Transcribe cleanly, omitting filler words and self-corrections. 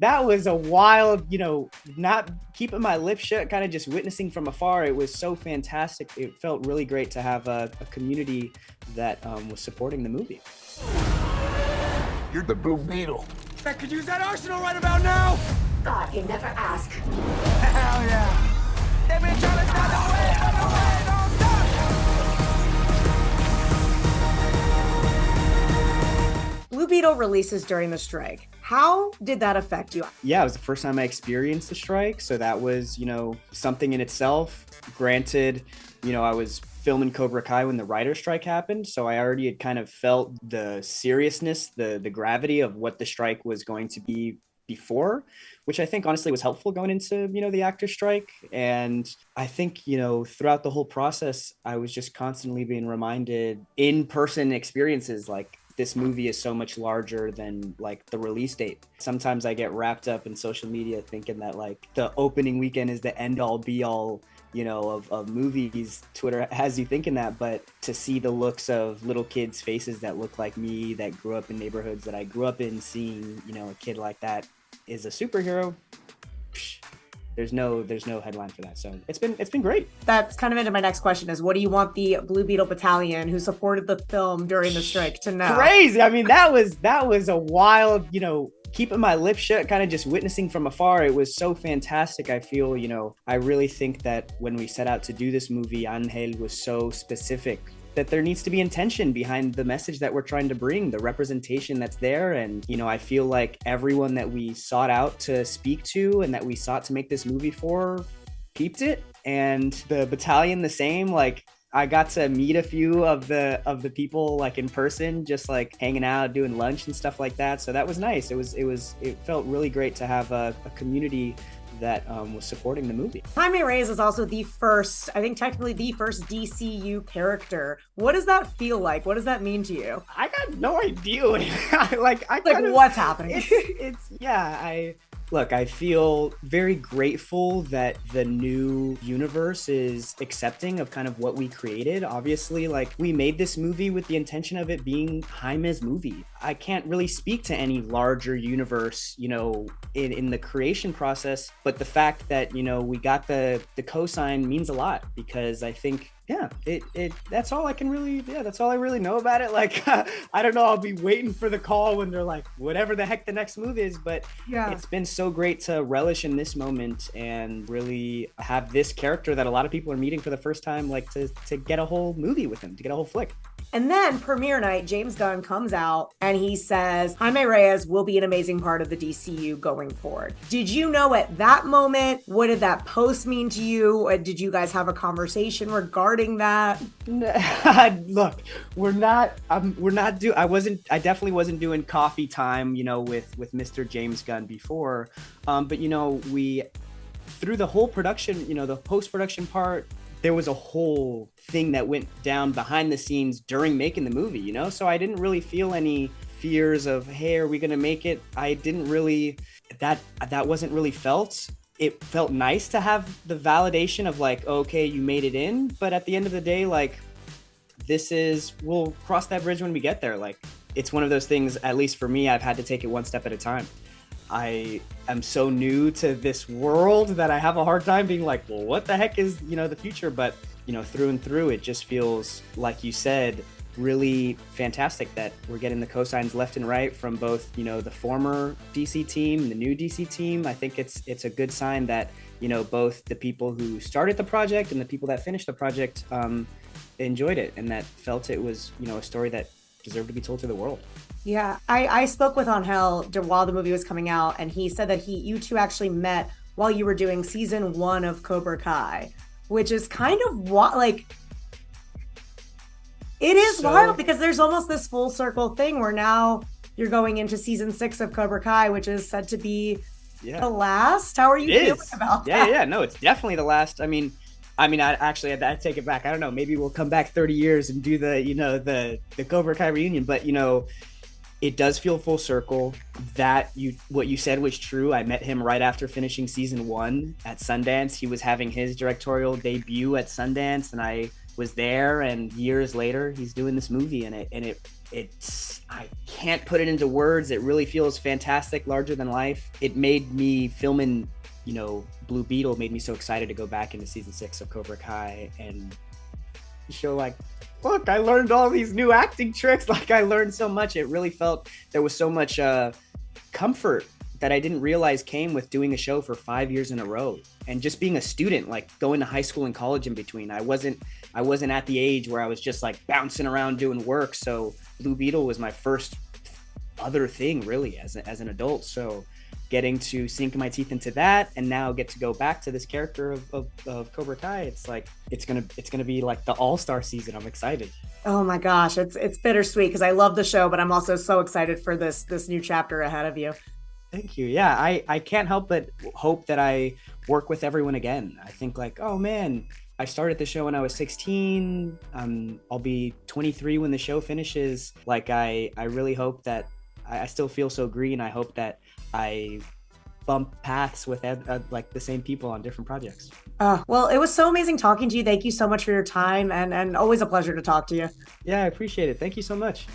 that was a wild, not keeping my lips shut, kind of just witnessing from afar. It was so fantastic. It felt really great to have a community that was supporting the movie. You're the Blue Beetle. I could use that arsenal right about now! God can never ask. Hell yeah! They've been trying to stop the way, but the way don't stop! Blue Beetle releases during the strike. How did that affect you? Yeah, it was the first time I experienced the strike, so that was, something in itself. Granted, I was filming Cobra Kai when the writer's strike happened, so I already had kind of felt the seriousness, the gravity of what the strike was going to be before, which I think honestly was helpful going into, the actor strike. And I think, throughout the whole process, I was just constantly being reminded in-person experiences, like this movie is so much larger than like the release date. Sometimes I get wrapped up in social media thinking that like the opening weekend is the end all be all, of movies. Twitter has you thinking that, but to see the looks of little kids' faces that look like me, that grew up in neighborhoods that I grew up in, seeing, a kid like that is a superhero, there's no headline for that. So it's been great. That's kind of into my next question is, what do you want the Blue Beetle Battalion who supported the film during the strike to know? Crazy. I mean, that was a wild, keeping my lips shut, kind of just witnessing from afar. It was so fantastic. I feel, I really think that when we set out to do this movie, Angel was so specific that there needs to be intention behind the message that we're trying to bring, the representation that's there. And, I feel like everyone that we sought out to speak to and that we sought to make this movie for peeped it. And the battalion the same, like I got to meet a few of the people like in person, just like hanging out, doing lunch and stuff like that. So that was nice. It felt really great to have a community that was supporting the movie. Jaime Reyes is also technically the first DCU character. What does that feel like? What does that mean to you? I got no idea. What's happening? I feel very grateful that the new universe is accepting of kind of what we created. Obviously, like we made this movie with the intention of it being Jaime's movie. I can't really speak to any larger universe, in the creation process, but the fact that, we got the cosign means a lot, because I think that's all I really know about it. Like, I don't know, I'll be waiting for the call when they're like, whatever the heck the next move is, but it's been so great to relish in this moment and really have this character that a lot of people are meeting for the first time, like to get a whole movie with him, to get a whole flick. And then premiere night, James Gunn comes out and he says, Jaime Reyes will be an amazing part of the DCU going forward. Did you know at that moment? What did that post mean to you? Or did you guys have a conversation regarding that? Look, I definitely wasn't doing coffee time, with Mr. James Gunn before. But we, through the whole production, the post-production part, there was a whole thing that went down behind the scenes during making the movie, so I didn't really feel any fears of, hey, are we gonna make it? I didn't really, that wasn't really felt. It felt nice to have the validation of like, okay, you made it in, but at the end of the day, like, we'll cross that bridge when we get there. Like, it's one of those things, at least for me, I've had to take it one step at a time. I am so new to this world that I have a hard time being like, well, what the heck is, the future? But, through and through, it just feels, like you said, really fantastic that we're getting the cosigns left and right from both, the former DC team and the new DC team. I think it's a good sign that, both the people who started the project and the people that finished the project enjoyed it, and that felt it was, a story that deserved to be told to the world. Yeah, I spoke with Angel while the movie was coming out, and he said that you two actually met while you were doing season 1 of Cobra Kai, which is kind of it is wild, because there's almost this full circle thing where now you're going into season 6 of Cobra Kai, which is said to be the last. How are you feeling about that? Yeah, no, it's definitely the last. I mean, I take it back. I don't know. Maybe we'll come back 30 years and do the Cobra Kai reunion, but it does feel full circle. What you said was true. I met him right after finishing season 1 at Sundance. He was having his directorial debut at Sundance, and I was there, and years later he's doing this movie, and it's I can't put it into words. It really feels fantastic, larger than life. It made me filming, Blue Beetle made me so excited to go back into season 6 of Cobra Kai and show like, look, I learned all these new acting tricks. Like, I learned so much. It really felt there was so much comfort that I didn't realize came with doing a show for 5 years in a row, and just being a student, like going to high school and college in between. I wasn't at the age where I was just like bouncing around doing work. So Blue Beetle was my first other thing really as an adult. So getting to sink my teeth into that and now get to go back to this character of Cobra Kai, it's like it's gonna be like the all-star season. I'm excited. Oh my gosh, it's bittersweet because I love the show, but I'm also so excited for this new chapter ahead of you. Thank you. Yeah, I can't help but hope that I work with everyone again. I think like, oh man, I started the show when I was 16. I'll be 23 when the show finishes. Like, I really hope that I still feel so green. I hope that I bump paths with like the same people on different projects. Well, it was so amazing talking to you. Thank you so much for your time, and always a pleasure to talk to you. Yeah, I appreciate it. Thank you so much.